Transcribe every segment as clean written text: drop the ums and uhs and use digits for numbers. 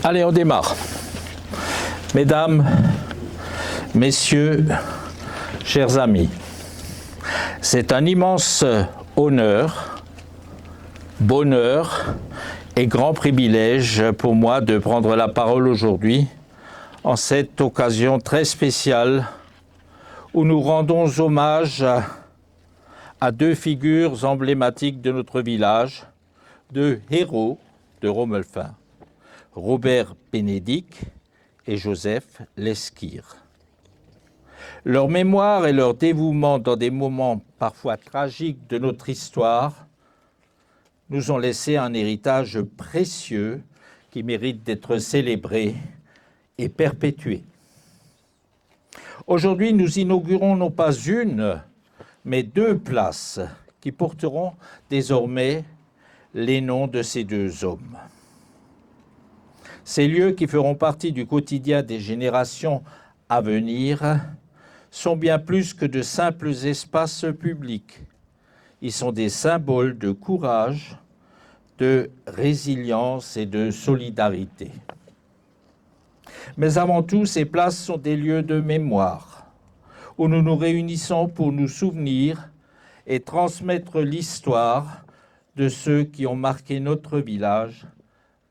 Allez, on démarre. Mesdames, Messieurs, chers amis, c'est un immense honneur, bonheur et grand privilège pour moi de prendre la parole aujourd'hui en cette occasion très spéciale où nous rendons hommage à deux figures emblématiques de notre village, deux héros de Romelfin, Robert Bénédict et Joseph Lesquire. Leur mémoire et leur dévouement dans des moments parfois tragiques de notre histoire nous ont laissé un héritage précieux qui mérite d'être célébré et perpétué. Aujourd'hui, nous inaugurons non pas une, mais deux places qui porteront désormais les noms de ces deux hommes. Ces lieux qui feront partie du quotidien des générations à venir sont bien plus que de simples espaces publics. Ils sont des symboles de courage, de résilience et de solidarité. Mais avant tout, ces places sont des lieux de mémoire, où nous nous réunissons pour nous souvenir et transmettre l'histoire de ceux qui ont marqué notre village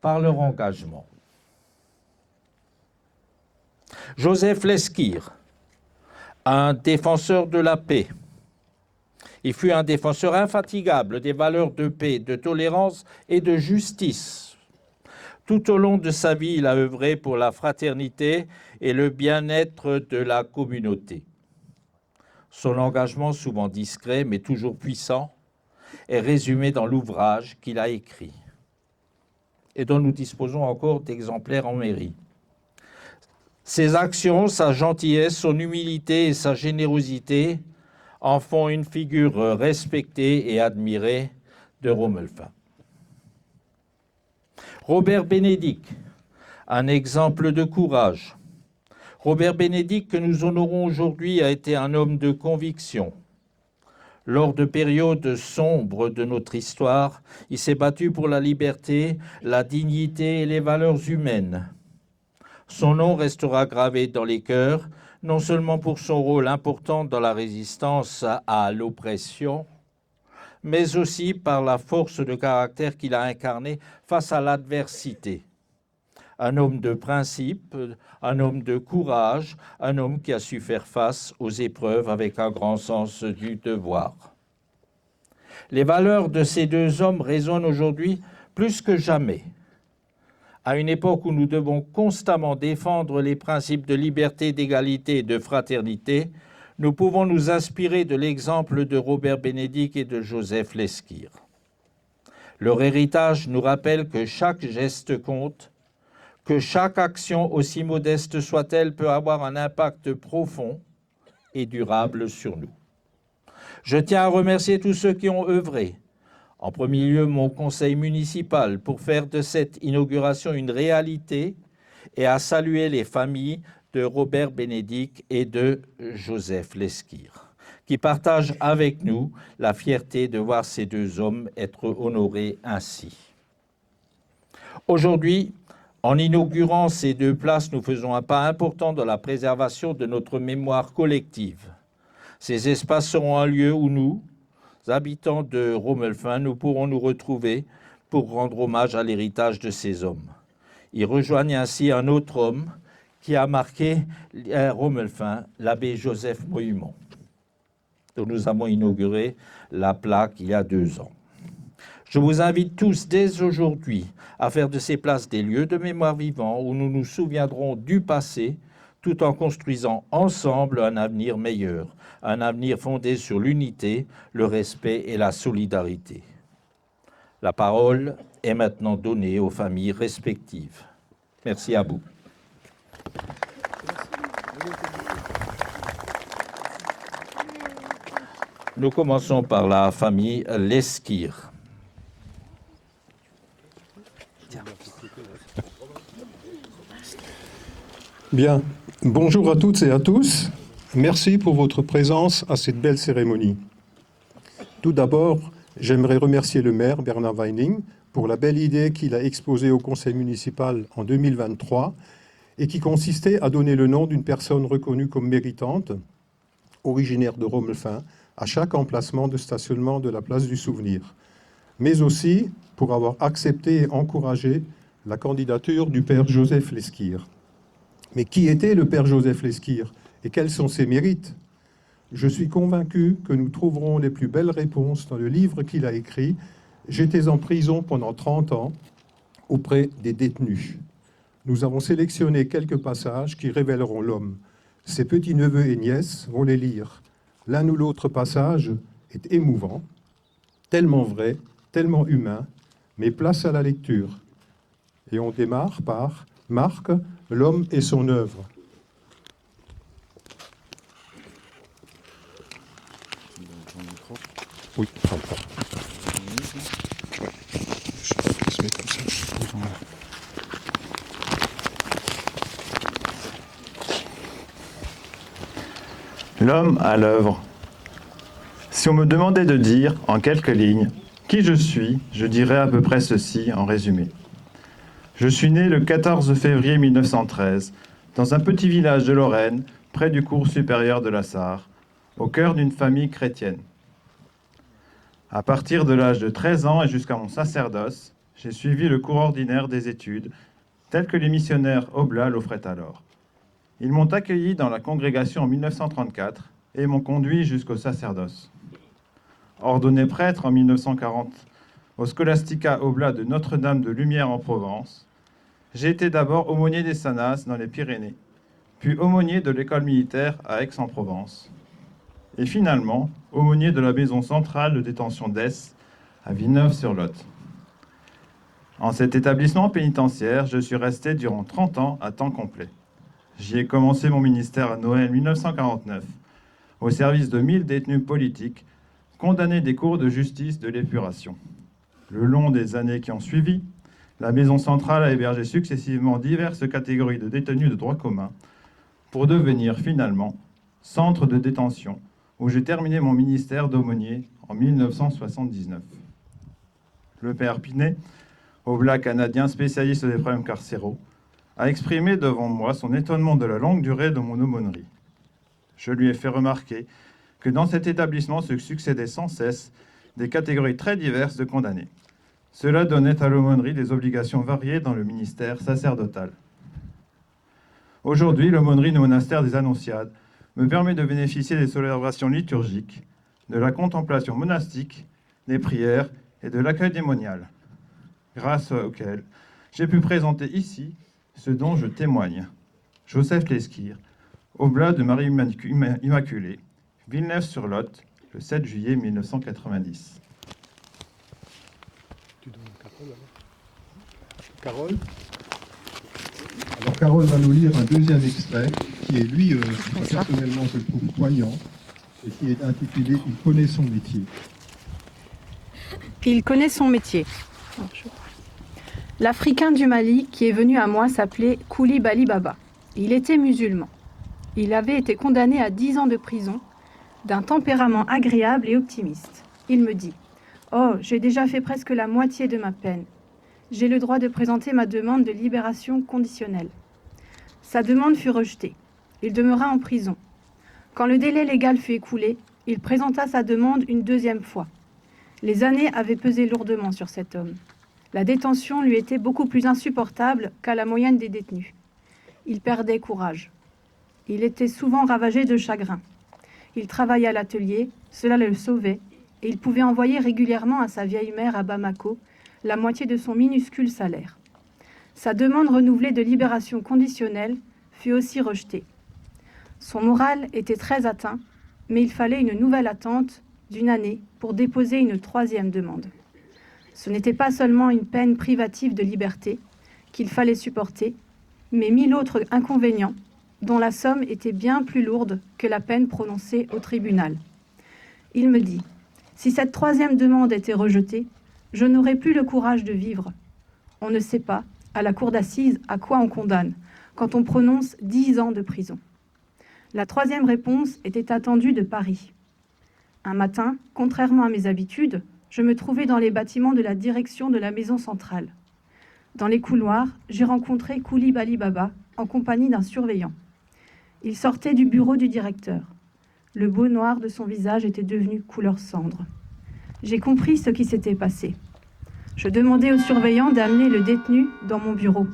par leur engagement. Joseph Lesquire, un défenseur de la paix. Il fut un défenseur infatigable des valeurs de paix, de tolérance et de justice. Tout au long de sa vie, il a œuvré pour la fraternité et le bien-être de la communauté. Son engagement, souvent discret mais toujours puissant, est résumé dans l'ouvrage qu'il a écrit et dont nous disposons encore d'exemplaires en mairie. Ses actions, sa gentillesse, son humilité et sa générosité en font une figure respectée et admirée de Romelfin. Robert Bénédict, un exemple de courage. Robert Bénédict, que nous honorons aujourd'hui, a été un homme de conviction. Lors de périodes sombres de notre histoire, il s'est battu pour la liberté, la dignité et les valeurs humaines. Son nom restera gravé dans les cœurs, non seulement pour son rôle important dans la résistance à l'oppression, mais aussi par la force de caractère qu'il a incarnée face à l'adversité. Un homme de principe, un homme de courage, un homme qui a su faire face aux épreuves avec un grand sens du devoir. Les valeurs de ces deux hommes résonnent aujourd'hui plus que jamais. À une époque où nous devons constamment défendre les principes de liberté, d'égalité et de fraternité, nous pouvons nous inspirer de l'exemple de Robert Bénédict et de Joseph Lesquire. Leur héritage nous rappelle que chaque geste compte, que chaque action, aussi modeste soit-elle, peut avoir un impact profond et durable sur nous. Je tiens à remercier tous ceux qui ont œuvré, en premier lieu mon conseil municipal, pour faire de cette inauguration une réalité et à saluer les familles de Robert Bénédict et de Joseph Lesquire, qui partagent avec nous la fierté de voir ces deux hommes être honorés ainsi. Aujourd'hui, en inaugurant ces deux places, nous faisons un pas important dans la préservation de notre mémoire collective. Ces espaces seront un lieu où nous, habitants de Romelfin, nous pourrons nous retrouver pour rendre hommage à l'héritage de ces hommes. Ils rejoignent ainsi un autre homme qui a marqué Romelfin, l'abbé Joseph Mohuman, dont nous avons inauguré la plaque il y a 2 ans. Je vous invite tous dès aujourd'hui à faire de ces places des lieux de mémoire vivants où nous nous souviendrons du passé tout en construisant ensemble un avenir meilleur, un avenir fondé sur l'unité, le respect et la solidarité. La parole est maintenant donnée aux familles respectives. Merci à vous. Nous commençons par la famille Lesquire. Bien, bonjour à toutes et à tous. Merci pour votre présence à cette belle cérémonie. Tout d'abord, j'aimerais remercier le maire Bernard Weining pour la belle idée qu'il a exposée au conseil municipal en 2023 et qui consistait à donner le nom d'une personne reconnue comme méritante, originaire de Romelfin, à chaque emplacement de stationnement de la place du Souvenir, mais aussi pour avoir accepté et encouragé la candidature du père Joseph Lesquire. Mais qui était le père Joseph Lesquire et quels sont ses mérites? Je suis convaincu que nous trouverons les plus belles réponses dans le livre qu'il a écrit « J'étais en prison pendant 30 ans auprès des détenus ». Nous avons sélectionné quelques passages qui révéleront l'homme. Ses petits-neveux et nièces vont les lire. L'un ou l'autre passage est émouvant, tellement vrai, tellement humain, mais place à la lecture. Et on démarre par Marc, l'homme et son œuvre. Oui, pardon. Je mets comme ça. L'homme à l'œuvre. Si on me demandait de dire, en quelques lignes, qui je suis, je dirais à peu près ceci en résumé. Je suis né le 14 février 1913, dans un petit village de Lorraine, près du cours supérieur de la Sarre, au cœur d'une famille chrétienne. À partir de l'âge de 13 ans et jusqu'à mon sacerdoce, j'ai suivi le cours ordinaire des études, tel que les missionnaires Oblats l'offraient alors. Ils m'ont accueilli dans la congrégation en 1934 et m'ont conduit jusqu'au sacerdoce. Ordonné prêtre en 1940 au Scholastica Oblat de Notre-Dame de Lumière en Provence, j'ai été d'abord aumônier des Sanas dans les Pyrénées, puis aumônier de l'école militaire à Aix-en-Provence, et finalement aumônier de la maison centrale de détention d'Ess à Villeneuve-sur-Lot. En cet établissement pénitentiaire, je suis resté durant 30 ans à temps complet. J'y ai commencé mon ministère à Noël 1949, au service de 1000 détenus politiques condamnés des cours de justice de l'épuration. Le long des années qui ont suivi, la maison centrale a hébergé successivement diverses catégories de détenus de droit commun pour devenir finalement centre de détention, où j'ai terminé mon ministère d'aumônier en 1979. Le père Pinet, oblat canadien spécialiste des problèmes carcéraux, a exprimé devant moi son étonnement de la longue durée de mon aumônerie. Je lui ai fait remarquer que dans cet établissement se succédaient sans cesse des catégories très diverses de condamnés. Cela donnait à l'aumônerie des obligations variées dans le ministère sacerdotal. Aujourd'hui, l'aumônerie du monastère des Annonciades me permet de bénéficier des célébrations liturgiques, de la contemplation monastique, des prières et de l'accueil démonial, grâce auquel j'ai pu présenter ici ce dont je témoigne. Joseph Lesquire, oblat de Marie Immaculée, Villeneuve-sur-Lot, le 7 juillet 1990. Tu donnes Carole. Alors Carole va nous lire un deuxième extrait qui est lui, personnellement je le trouve poignant et qui est intitulé « Il connaît son métier ». Il connaît son métier. L'Africain du Mali qui est venu à moi s'appelait Koulibaly Baba. Il était musulman. Il avait été condamné à 10 ans de prison, d'un tempérament agréable et optimiste. Il me dit « Oh, j'ai déjà fait presque la moitié de ma peine. J'ai le droit de présenter ma demande de libération conditionnelle. » Sa demande fut rejetée. Il demeura en prison. Quand le délai légal fut écoulé, il présenta sa demande une deuxième fois. Les années avaient pesé lourdement sur cet homme. La détention lui était beaucoup plus insupportable qu'à la moyenne des détenus. Il perdait courage. Il était souvent ravagé de chagrin. Il travaillait à l'atelier, cela le sauvait, et il pouvait envoyer régulièrement à sa vieille mère à Bamako la moitié de son minuscule salaire. Sa demande renouvelée de libération conditionnelle fut aussi rejetée. Son moral était très atteint, mais il fallait une nouvelle attente d'1 année pour déposer une 3e demande. Ce n'était pas seulement une peine privative de liberté qu'il fallait supporter, mais 1000 autres inconvénients dont la somme était bien plus lourde que la peine prononcée au tribunal. Il me dit « Si cette 3e demande était rejetée, je n'aurais plus le courage de vivre. On ne sait pas, à la cour d'assises, à quoi on condamne, quand on prononce 10 ans de prison. » La 3e réponse était attendue de Paris. Un matin, contrairement à mes habitudes, Je me trouvais dans les bâtiments de la direction de la maison centrale. Dans les couloirs, j'ai rencontré Coulibaly Baba en compagnie d'un surveillant. Il sortait du bureau du directeur. Le beau noir de son visage était devenu couleur cendre. J'ai compris ce qui s'était passé. Je demandai au surveillant d'amener le détenu dans mon bureau.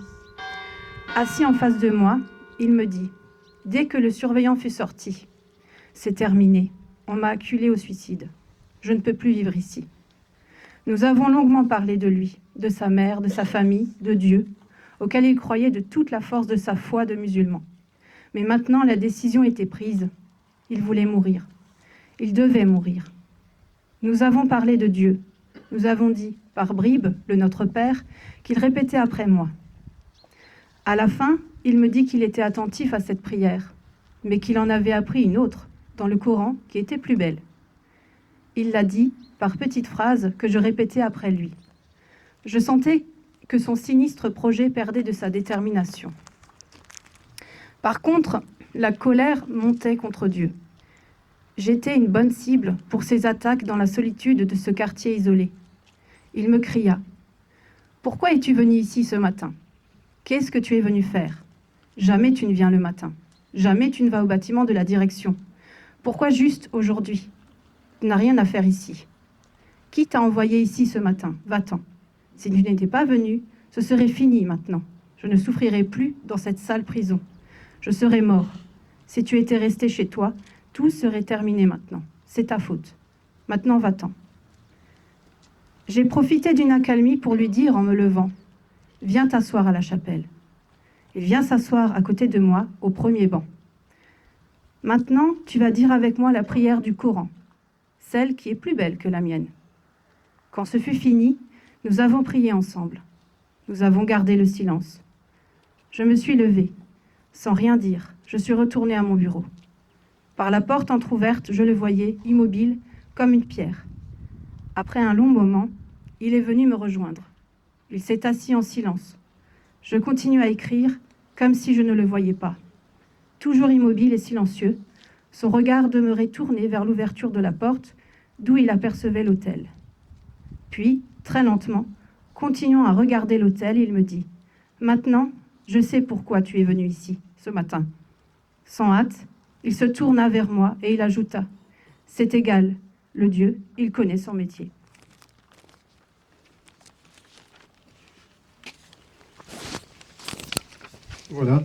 Assis en face de moi, il me dit, dès que le surveillant fut sorti, « C'est terminé, on m'a acculé au suicide. Je ne peux plus vivre ici. » Nous avons longuement parlé de lui, de sa mère, de sa famille, de Dieu, auquel il croyait de toute la force de sa foi de musulman. Mais maintenant, la décision était prise. Il voulait mourir. Il devait mourir. Nous avons parlé de Dieu. Nous avons dit, par bribes, le Notre Père, qu'il répétait après moi. À la fin, il me dit qu'il était attentif à cette prière, mais qu'il en avait appris une autre, dans le Coran, qui était plus belle. Il l'a dit par petites phrases que je répétais après lui. Je sentais que son sinistre projet perdait de sa détermination. Par contre, la colère montait contre Dieu. J'étais une bonne cible pour ses attaques dans la solitude de ce quartier isolé. Il me cria « Pourquoi es-tu venu ici ce matin ? Qu'est-ce que tu es venu faire ? Jamais tu ne viens le matin. Jamais tu ne vas au bâtiment de la direction. Pourquoi juste aujourd'hui ? Tu n'as rien à faire ici. Qui t'a envoyé ici ce matin ? Va-t'en. Si tu n'étais pas venu, ce serait fini maintenant. Je ne souffrirai plus dans cette sale prison. Je serais mort. Si tu étais resté chez toi, tout serait terminé maintenant. C'est ta faute. Maintenant, va-t'en. » J'ai profité d'une accalmie pour lui dire en me levant « Viens t'asseoir à la chapelle. » Il vient s'asseoir à côté de moi, au premier banc. « Maintenant, tu vas dire avec moi la prière du Coran, celle qui est plus belle que la mienne. » Quand ce fut fini, nous avons prié ensemble. Nous avons gardé le silence. Je me suis levée. Sans rien dire, je suis retournée à mon bureau. Par la porte entr'ouverte, je le voyais, immobile, comme une pierre. Après un long moment, il est venu me rejoindre. Il s'est assis en silence. Je continue à écrire, comme si je ne le voyais pas. Toujours immobile et silencieux, son regard demeurait tourné vers l'ouverture de la porte, d'où il apercevait l'autel. Puis, très lentement, continuant à regarder l'autel, il me dit « Maintenant, je sais pourquoi tu es venu ici, ce matin. » Sans hâte, il se tourna vers moi et il ajouta « C'est égal, le Dieu, il connaît son métier. » Voilà.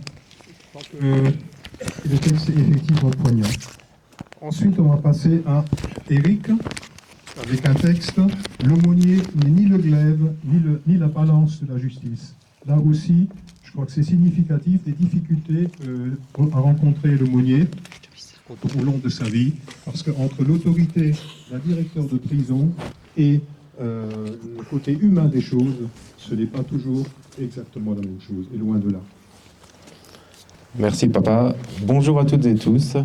Le texte est effectivement poignant. Ensuite, on va passer à Éric, avec un texte « L'aumônier n'est ni le glaive, ni la balance de la justice ». Là aussi, je crois que c'est significatif des difficultés à rencontrer l'aumônier au long de sa vie, parce qu'entre l'autorité d'un directeur de prison et le côté humain des choses, ce n'est pas toujours exactement la même chose, et loin de là. Merci papa. Bonjour à toutes et tous.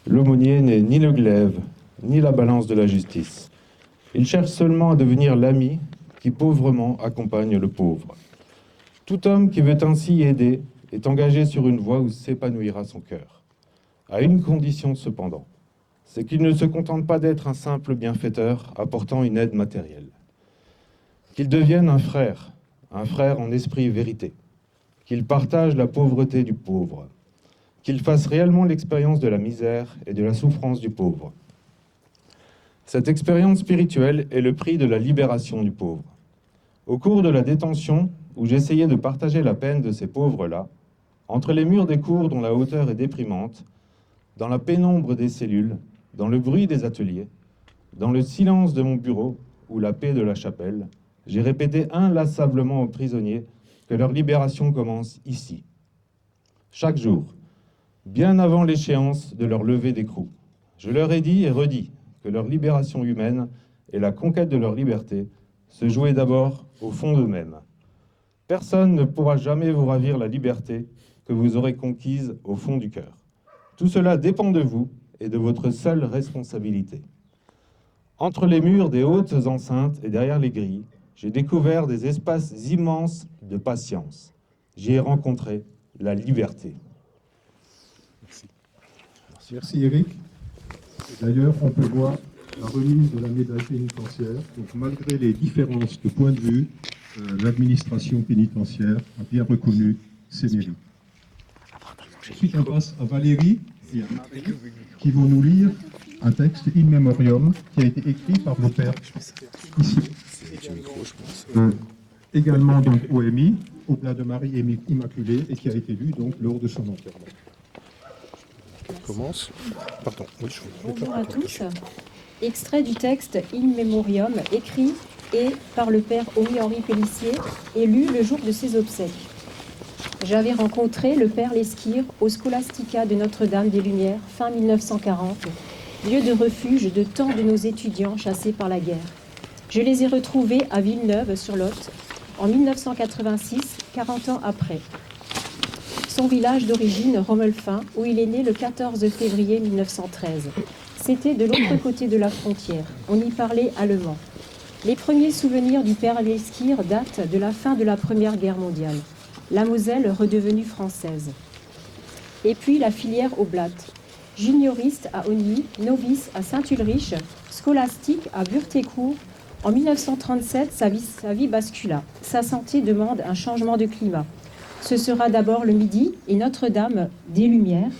L'aumônier n'est ni le glaive, ni la balance de la justice. Il cherche seulement à devenir l'ami qui pauvrement accompagne le pauvre. Tout homme qui veut ainsi aider est engagé sur une voie où s'épanouira son cœur. À une condition cependant, c'est qu'il ne se contente pas d'être un simple bienfaiteur apportant une aide matérielle. Qu'il devienne un frère en esprit et vérité. Qu'il partage la pauvreté du pauvre, qu'il fasse réellement l'expérience de la misère et de la souffrance du pauvre. Cette expérience spirituelle est le prix de la libération du pauvre. Au cours de la détention, où j'essayais de partager la peine de ces pauvres-là, entre les murs des cours dont la hauteur est déprimante, dans la pénombre des cellules, dans le bruit des ateliers, dans le silence de mon bureau ou la paix de la chapelle, j'ai répété inlassablement aux prisonniers que leur libération commence ici. Chaque jour, bien avant l'échéance de leur levée d'écrou, je leur ai dit et redit que leur libération humaine et la conquête de leur liberté se jouaient d'abord au fond d'eux-mêmes. Personne ne pourra jamais vous ravir la liberté que vous aurez conquise au fond du cœur. Tout cela dépend de vous et de votre seule responsabilité. Entre les murs des hautes enceintes et derrière les grilles, j'ai découvert des espaces immenses de patience. J'y ai rencontré la liberté. Merci Éric. D'ailleurs, on peut voir la remise de la médaille pénitentiaire. Donc, malgré les différences de point de vue, l'administration pénitentiaire a bien reconnu ses mérites. Ensuite, on passe à Valérie et à Marie, qui vont nous lire un texte in memoriam qui a été écrit par le père ici. Également donc OMI, Oblat de Marie Immaculée, et qui a été lu donc lors de son enterrement. Commence. Pardon. Oui, Bonjour à tous. Extrait du texte In Memoriam, écrit et par le père Henri Pellissier et lu le jour de ses obsèques. J'avais rencontré le père Lesquire au Scholastica de Notre-Dame des Lumières fin 1940, lieu de refuge de tant de nos étudiants chassés par la guerre. Je les ai retrouvés à Villeneuve-sur-Lot en 1986, 40 ans après. Son village d'origine, Rommelfin, où il est né le 14 février 1913. C'était de l'autre côté de la frontière. On y parlait allemand. Les premiers souvenirs du père Lesquire datent de la fin de la Première Guerre mondiale. La Moselle redevenue française. Et puis la filière Oblat. Junioriste à Ogny, novice à Saint-Ulrich, scolastique à Burtécourt. En 1937, sa vie bascula. Sa santé demande un changement de climat. Ce sera d'abord le Midi et Notre-Dame des Lumières.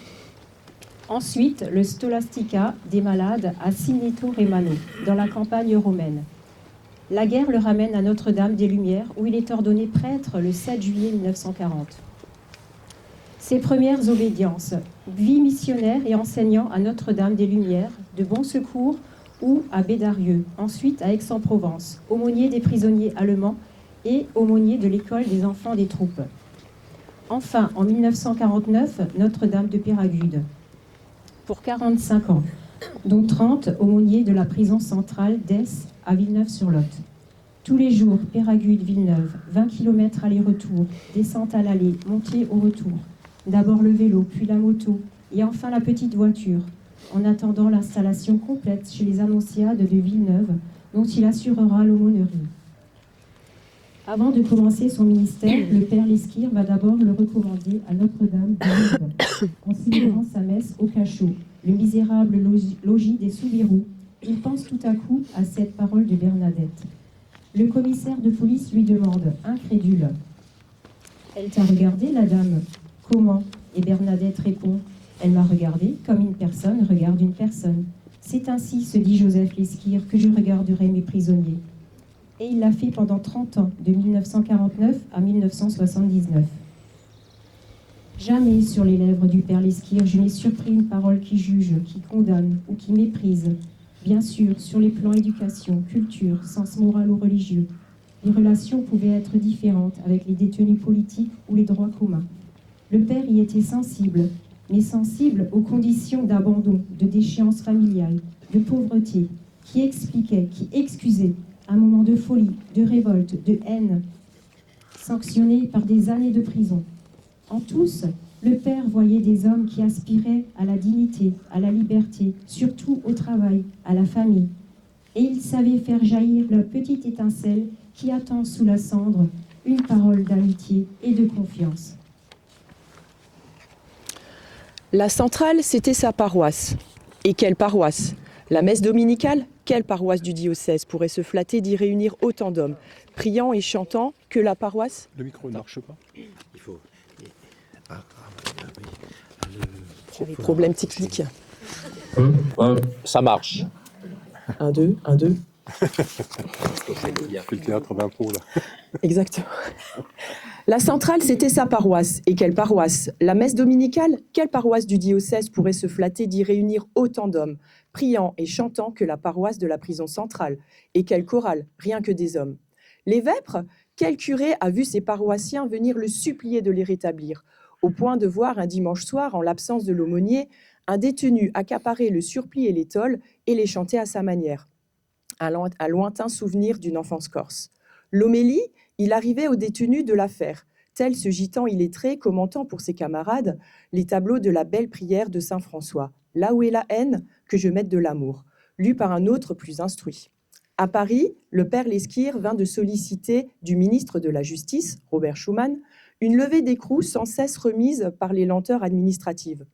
Ensuite, le Scholastica des Malades à Sineto Remano, dans la campagne romaine. La guerre le ramène à Notre-Dame des Lumières, où il est ordonné prêtre le 7 juillet 1940. Ses premières obédiences, vie missionnaire et enseignant à Notre-Dame des Lumières, de Bon Secours ou à Bédarieux, ensuite à Aix-en-Provence, aumônier des prisonniers allemands et aumônier de l'école des enfants des troupes. Enfin, en 1949, Notre-Dame de Péragude, pour 45 ans, dont 30 aumôniers de la prison centrale d'Aix à Villeneuve-sur-Lot. Tous les jours, Péragude-Villeneuve, 20 km aller-retour, descente à l'aller, montée au retour. D'abord le vélo, puis la moto, et enfin la petite voiture, en attendant l'installation complète chez les Annonciades de Villeneuve, dont il assurera l'aumônerie. Avant de commencer son ministère, le père Lesquire va d'abord le recommander à Notre-Dame de Lourdes, en célébrant sa messe au cachot, le misérable logis des Soubirous. Il pense tout à coup à cette parole de Bernadette. Le commissaire de police lui demande, incrédule, « Elle t'a regardé, la dame ? Comment ?» Et Bernadette répond, « Elle m'a regardé comme une personne regarde une personne. C'est ainsi, se dit Joseph Lesquire, que je regarderai mes prisonniers. » Et il l'a fait pendant 30 ans, de 1949 à 1979. Jamais sur les lèvres du père Lesquire, je n'ai surpris une parole qui juge, qui condamne ou qui méprise. Bien sûr, sur les plans éducation, culture, sens moral ou religieux, les relations pouvaient être différentes avec les détenus politiques ou les droits communs. Le père y était sensible, mais sensible aux conditions d'abandon, de déchéance familiale, de pauvreté, qui expliquait, qui excusait un moment de folie, de révolte, de haine, sanctionné par des années de prison. En tous, le père voyait des hommes qui aspiraient à la dignité, à la liberté, surtout au travail, à la famille. Et il savait faire jaillir la petite étincelle qui attend sous la cendre une parole d'amitié et de confiance. La centrale, c'était sa paroisse. Et quelle paroisse ? La messe dominicale ? Quelle paroisse du diocèse pourrait se flatter d'y réunir autant d'hommes, priant et chantant, que la paroisse ? Le micro ne marche pas. Il faut... J'avais problème technique. Ça marche. 1, 2, 1, 2. Il fait le théâtre d'impro, là. Exactement. La centrale, c'était sa paroisse. Et quelle paroisse ? La messe dominicale ? Quelle paroisse du diocèse pourrait se flatter d'y réunir autant d'hommes, priant et chantant, que la paroisse de la prison centrale ? Et quelle chorale ? Rien que des hommes. Les vêpres ? Quel curé a vu ses paroissiens venir le supplier de les rétablir, au point de voir un dimanche soir, en l'absence de l'aumônier, un détenu accaparer le surplis et l'étole et les chanter à sa manière ? Un lointain souvenir d'une enfance corse. L'homélie, il arrivait aux détenus de l'affaire, tel ce gitan illettré commentant pour ses camarades les tableaux de la belle prière de saint François. Là où est la haine, que je mette de l'amour, lu par un autre plus instruit. À Paris, le père Lesquire vint de solliciter du ministre de la Justice, Robert Schuman, une levée d'écrou sans cesse remise par les lenteurs administratives.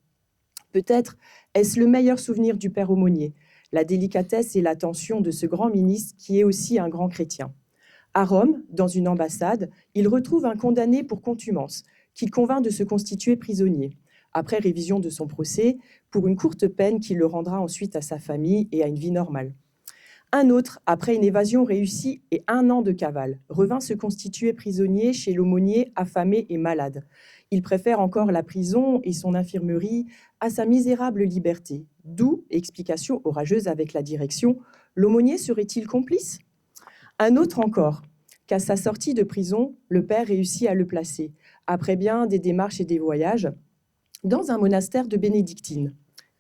Peut-être est-ce le meilleur souvenir du père aumônier, la délicatesse et l'attention de ce grand ministre qui est aussi un grand chrétien. À Rome, dans une ambassade, il retrouve un condamné pour contumace, qu'il convainc de se constituer prisonnier, après révision de son procès, pour une courte peine qui le rendra ensuite à sa famille et à une vie normale. Un autre, après une évasion réussie et 1 an de cavale, revint se constituer prisonnier chez l'aumônier affamé et malade. Il préfère encore la prison et son infirmerie à sa misérable liberté. D'où, explication orageuse avec la direction, l'aumônier serait-il complice ? Un autre encore, qu'à sa sortie de prison, le père réussit à le placer, après bien des démarches et des voyages, dans un monastère de bénédictines.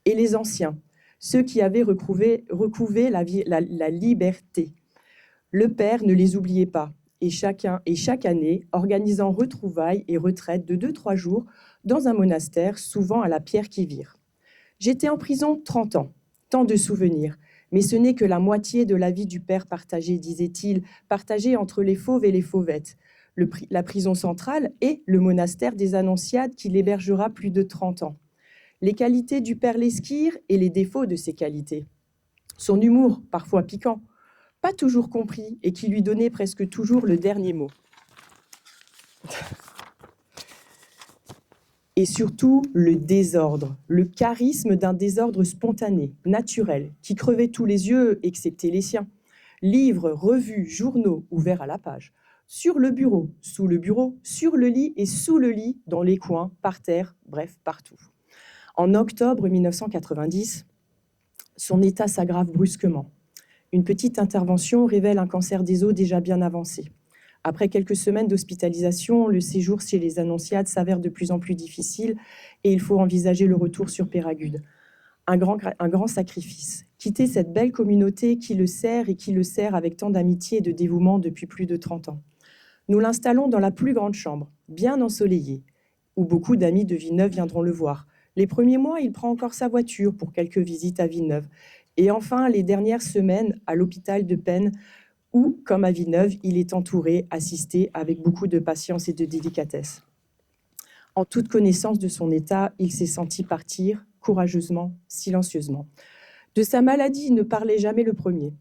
Et les anciens, ceux qui avaient recouvé la liberté. Le père ne les oubliait pas, et chaque année, organisant retrouvailles et retraites de 2-3 jours dans un monastère, souvent à la pierre qui vire. J'étais en prison 30 ans, tant de souvenirs, mais ce n'est que la moitié de la vie du père partagée, disait-il, partagée entre les fauves et les fauvettes, la prison centrale et le monastère des Annonciades qui l'hébergera plus de 30 ans. Les qualités du père Lesquire et les défauts de ses qualités. Son humour, parfois piquant, pas toujours compris et qui lui donnait presque toujours le dernier mot. Et surtout, le désordre, le charisme d'un désordre spontané, naturel, qui crevait tous les yeux, excepté les siens. Livres, revues, journaux, ouverts à la page. Sur le bureau, sous le bureau, sur le lit et sous le lit, dans les coins, par terre, bref, partout. En octobre 1990, son état s'aggrave brusquement. Une petite intervention révèle un cancer des os déjà bien avancé. Après quelques semaines d'hospitalisation, le séjour chez les Annonciades s'avère de plus en plus difficile et il faut envisager le retour sur Péragude. Un grand sacrifice. Quitter cette belle communauté qui le sert et qui le sert avec tant d'amitié et de dévouement depuis plus de 30 ans. Nous l'installons dans la plus grande chambre, bien ensoleillée, où beaucoup d'amis de Villeneuve viendront le voir. Les premiers mois, il prend encore sa voiture pour quelques visites à Villeneuve. Et enfin, les dernières semaines à l'hôpital de Penne, où, comme à Villeneuve, il est entouré, assisté avec beaucoup de patience et de délicatesse. En toute connaissance de son état, il s'est senti partir, courageusement, silencieusement. De sa maladie, il ne parlait jamais le premier.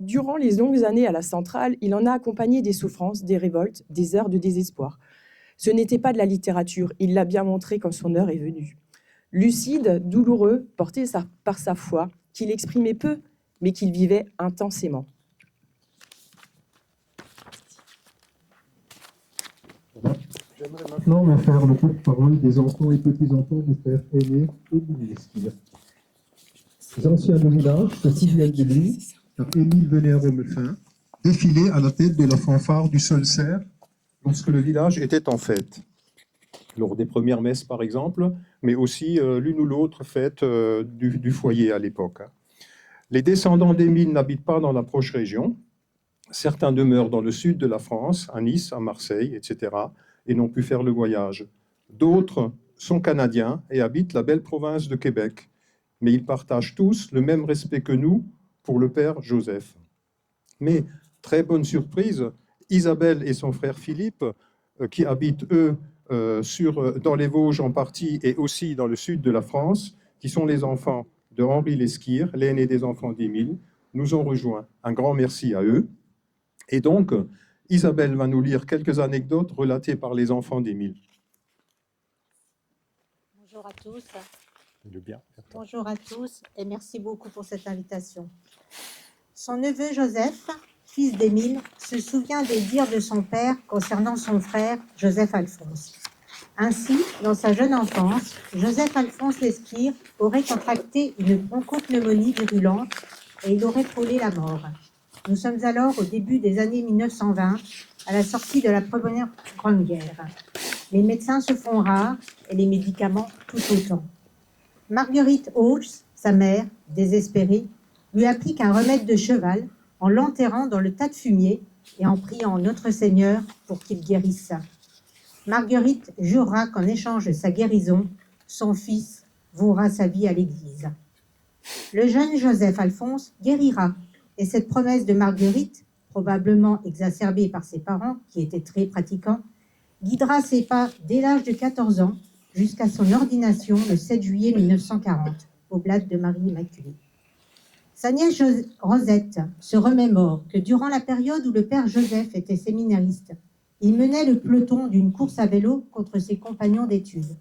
Durant les longues années à la centrale, il en a accompagné des souffrances, des révoltes, des heures de désespoir. Ce n'était pas de la littérature, il l'a bien montré quand son heure est venue. Lucide, douloureux, porté par sa foi, qu'il exprimait peu, mais qu'il vivait intensément. J'aimerais maintenant me faire le porte-parole des enfants et petits-enfants du père aîné et du Lesquire. Les anciens du village se souviennent de lui, car Émile venait à Romelfin, défiler à la tête de la fanfare du Solcerre lorsque le village était en fête. Lors des premières messes, par exemple, mais aussi l'une ou l'autre fête du foyer à l'époque. Les descendants d'Émile n'habitent pas dans la proche région. Certains demeurent dans le sud de la France, à Nice, à Marseille, etc., et n'ont pu faire le voyage. D'autres sont canadiens et habitent la belle province de Québec, mais ils partagent tous le même respect que nous pour le père Joseph. Mais, très bonne surprise, Isabelle et son frère Philippe, qui habitent, eux, dans les Vosges en partie et aussi dans le sud de la France, qui sont les enfants de Henri Lesquire, l'aîné des enfants d'Émile, nous ont rejoints. Un grand merci à eux. Et donc, Isabelle va nous lire quelques anecdotes relatées par les enfants d'Émile. Bonjour à tous. Bonjour à tous et merci beaucoup pour cette invitation. Son neveu Joseph, fils d'Émile, se souvient des dires de son père concernant son frère Joseph-Alphonse. Ainsi, dans sa jeune enfance, Joseph-Alphonse Lesquire aurait contracté une bronchopneumonie virulente et il aurait frôlé la mort. Nous sommes alors au début des années 1920, à la sortie de la Première Grande Guerre. Les médecins se font rares et les médicaments tout autant. Marguerite Hauts, sa mère, désespérée, lui applique un remède de cheval en l'enterrant dans le tas de fumier et en priant Notre Seigneur pour qu'il guérisse. Marguerite jurera qu'en échange de sa guérison, son fils vouera sa vie à l'Église. Le jeune Joseph-Alphonse guérira, et cette promesse de Marguerite, probablement exacerbée par ses parents, qui étaient très pratiquants, guidera ses pas dès l'âge de 14 ans jusqu'à son ordination le 7 juillet 1940, au Oblate de Marie Immaculée. Sa nièce Rosette se remémore que durant la période où le père Joseph était séminariste, il menait le peloton d'une course à vélo contre ses compagnons d'études.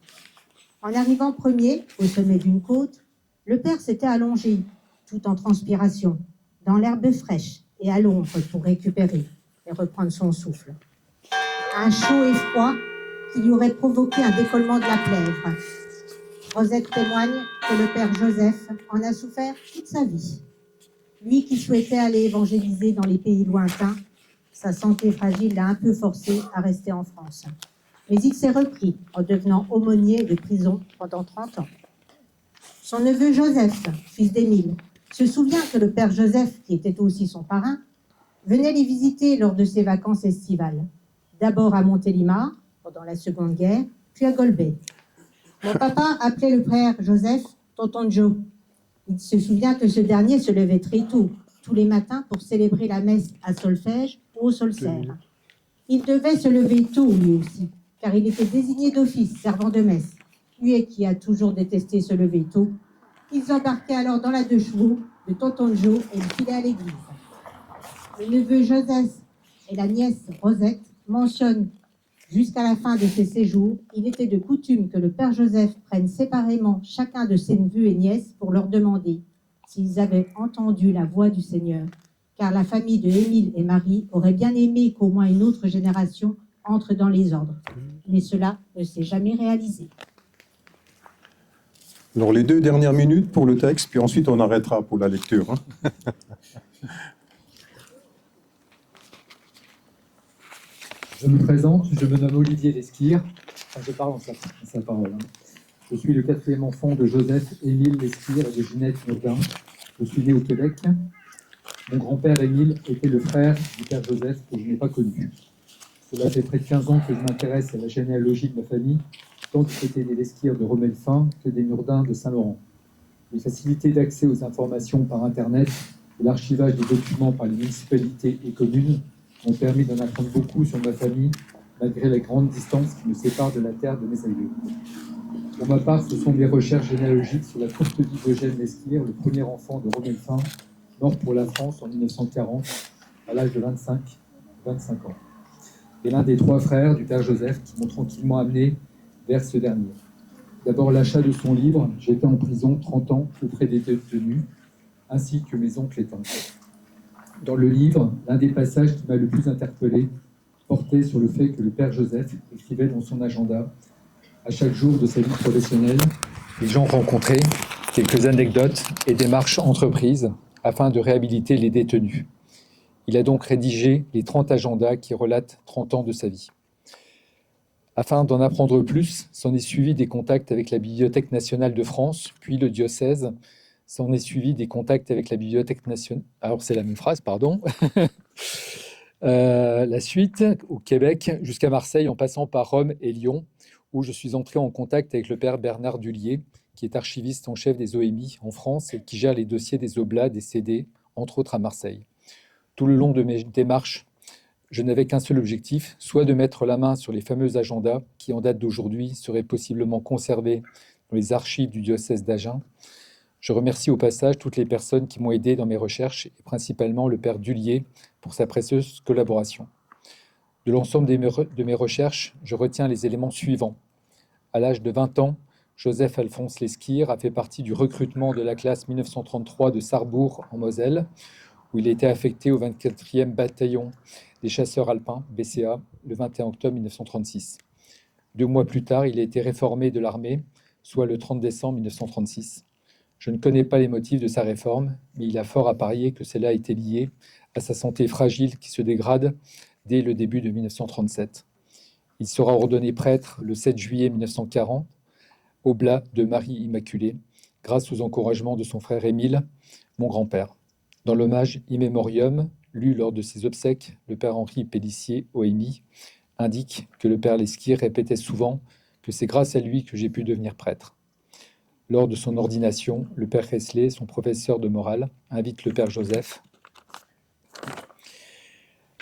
En arrivant premier au sommet d'une côte, le père s'était allongé, tout en transpiration, dans l'herbe fraîche et à l'ombre pour récupérer et reprendre son souffle. Un chaud et froid qui lui aurait provoqué un décollement de la plèvre. Rosette témoigne que le père Joseph en a souffert toute sa vie. Lui qui souhaitait aller évangéliser dans les pays lointains, sa santé fragile l'a un peu forcé à rester en France. Mais il s'est repris en devenant aumônier de prison pendant 30 ans. Son neveu Joseph, fils d'Émile, se souvient que le père Joseph, qui était aussi son parrain, venait les visiter lors de ses vacances estivales. D'abord à Montélimar, pendant la Seconde Guerre, puis à Golbet. Mon papa appelait le père Joseph Tonton Joe. Il se souvient que ce dernier se levait très tôt, tous les matins, pour célébrer la messe à solfège ou au solsaire. Il devait se lever tôt, lui aussi, car il était désigné d'office, servant de messe. Lui qui a toujours détesté se lever tôt, ils embarquaient alors dans la 2 chevaux de Tonton Joe et le filaient à l'église. Le neveu Joseph et la nièce Rosette mentionnent jusqu'à la fin de ses séjours, il était de coutume que le père Joseph prenne séparément chacun de ses neveux et nièces pour leur demander s'ils avaient entendu la voix du Seigneur, car la famille de Émile et Marie aurait bien aimé qu'au moins une autre génération entre dans les ordres. Mais cela ne s'est jamais réalisé. Alors, les 2 dernières minutes pour le texte, puis ensuite on arrêtera pour la lecture. Je me présente, je me nomme Olivier Lesquire. Enfin, je parle en sa parole. Je suis le 4e enfant de Joseph Émile Lesquire et de Ginette Murdin. Je suis né au Québec. Mon grand-père Émile était le frère du père Joseph que je n'ai pas connu. Cela fait près de 15 ans que je m'intéresse à la généalogie de ma famille, tant c'était des Lesquire de Romelfin que des Murdin de Saint-Laurent. Les facilités d'accès aux informations par Internet et l'archivage des documents par les municipalités et communes m'ont permis d'en apprendre beaucoup sur ma famille, malgré la grande distance qui me sépare de la terre de mes aïeux. Pour ma part, ce sont mes recherches généalogiques sur la courte vie d'Eugène Lesquire, le premier enfant de Romelfin, mort pour la France en 1940, à l'âge de 25 ans. Et l'un des 3 frères du père Joseph qui m'ont tranquillement amené vers ce dernier. D'abord l'achat de son livre, j'étais en prison 30 ans auprès des détenus, ainsi que mes oncles et tantes. Dans le livre, l'un des passages qui m'a le plus interpellé portait sur le fait que le père Joseph écrivait dans son agenda, à chaque jour de sa vie professionnelle, les gens rencontrés, quelques anecdotes et démarches entreprises afin de réhabiliter les détenus. Il a donc rédigé les 30 agendas qui relatent 30 ans de sa vie. Afin d'en apprendre plus, s'en est suivi des contacts avec la Bibliothèque nationale de France, puis le diocèse. S'en est suivi des contacts avec la Bibliothèque nationale... Alors, c'est la même phrase, pardon. La suite, au Québec, jusqu'à Marseille, en passant par Rome et Lyon, où je suis entré en contact avec le père Bernard Dullier, qui est archiviste en chef des OMI en France et qui gère les dossiers des Oblats, des CD, entre autres à Marseille. Tout le long de mes démarches, je n'avais qu'un seul objectif, soit de mettre la main sur les fameux agendas qui, en date d'aujourd'hui, seraient possiblement conservés dans les archives du diocèse d'Agen. Je remercie au passage toutes les personnes qui m'ont aidé dans mes recherches, et principalement le père Dullier pour sa précieuse collaboration. De l'ensemble de mes recherches, je retiens les éléments suivants. À l'âge de 20 ans, Joseph Alphonse Lesquire a fait partie du recrutement de la classe 1933 de Sarrebourg en Moselle, où il a été affecté au 24e bataillon des chasseurs alpins, BCA, le 21 octobre 1936. 2 mois plus tard, il a été réformé de l'armée, soit le 30 décembre 1936. Je ne connais pas les motifs de sa réforme, mais il a fort à parier que cela a été lié à sa santé fragile qui se dégrade dès le début de 1937. Il sera ordonné prêtre le 7 juillet 1940, oblat de Marie Immaculée, grâce aux encouragements de son frère Émile, mon grand-père. Dans l'hommage in memoriam, lu lors de ses obsèques, le père Henri Pélissier, OMI, indique que le père Lesquire répétait souvent que c'est grâce à lui que j'ai pu devenir prêtre. Lors de son ordination, le père Hesley, son professeur de morale, invite le père Joseph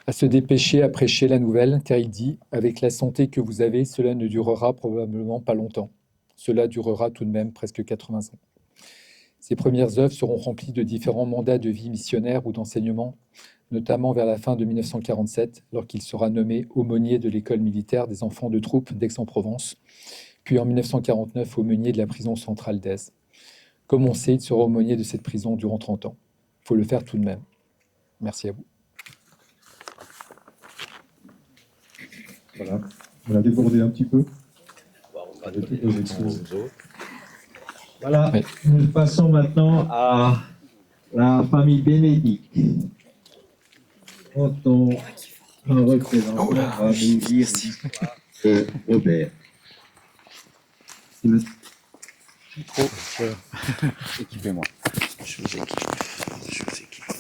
à se dépêcher à prêcher la nouvelle, car il dit « Avec la santé que vous avez, cela ne durera probablement pas longtemps. Cela durera tout de même presque 80 ans. » Ses premières œuvres seront remplies de différents mandats de vie missionnaire ou d'enseignement, notamment vers la fin de 1947, lorsqu'il sera nommé aumônier de l'école militaire des enfants de troupes d'Aix-en-Provence, puis en 1949 aumônier de la prison centrale d'Aix. Comme on sait, il sera aumônier de cette prison durant 30 ans. Il faut le faire tout de même. Merci à vous. Voilà, on a débordé un petit peu. Voilà, Oui. nous passons maintenant à la famille Bénédicte. Quand un représentant va nous dire l'histoire de Robert. Équipez-moi. Je vous équipe.